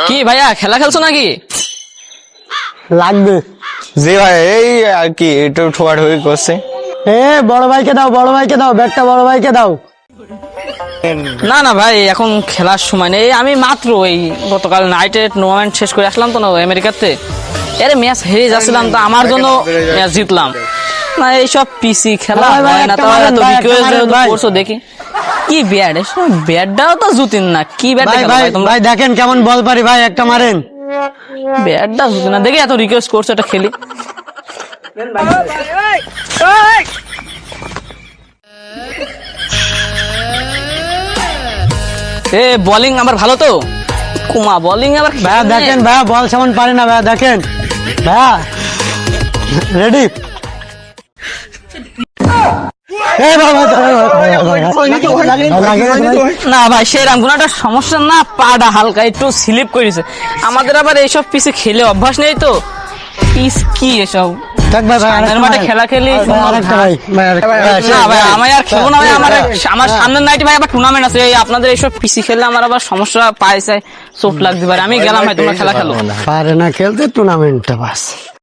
কি ভাইয়া খেলা খেলছো নাকি? লাগবে। জি ভাই, এই আর কি একটু ঠোয়াঠুয়ি করছে। বড় ভাইকে দাও, বড় ভাইকে দাও, ব্যাটটা বড় ভাইকে দাও। না না ভাই, এখন খেলার সময় নেই। আমি মাত্র এই গতকাল নাইটে টুর্নামেন্ট শেষ করে আসলাম তো না আমেরিকাতে। আরে ম্যাচ হেরে যাচ্ছিলাম, তো আমার জন্য ম্যাচ জিতলাম না। এইসব পিসি খেলা ভাই, ভাই, হয় না। একটা তাহলে মারেন তো ভাই, একটা রিকোয়েস্ট মারেন ভাই। করছো দেখি কি ব্যাট, ব্যাটটাও তো জুতিন না। কি ব্যাট ভাই ভাই ভাই দেখেন কেমন বল পারি ভাই, একটা মারেন। ব্যাটটা জুতিন না দেখি, এত রিকোয়েস্ট করছো, এটা খেলি। বোলিং আমার ভালো তো, কুমা বোলিং আবার ভাইয়া দেখেন, ভাইয়া বল সেমন পারি না ভাইয়া, দেখেন ভাইয়া। রেডি? না ভাই, সেই রামগুনাটা সমস্যা না, পাটা হালকা একটু স্লিপ করেছে। আমাদের আবার এইসব পিছে খেলে অভ্যাস নেই তো। পিস কি এসব সামনের মাঠে খেলা খেলি। না ভাই, আমি আর খেলবো না ভাই। আমার সামনের নাইটে ভাই আবার টুর্নামেন্ট আছে। এই আপনাদের এইসব পিসি খেললে আমার আবার সমস্যা, পায়ে চোট লাগতে পারে। আমি গেলাম ভাই, তোমরা খেলা খেলো। পারে না খেলতে টুর্নামেন্টটা বাস।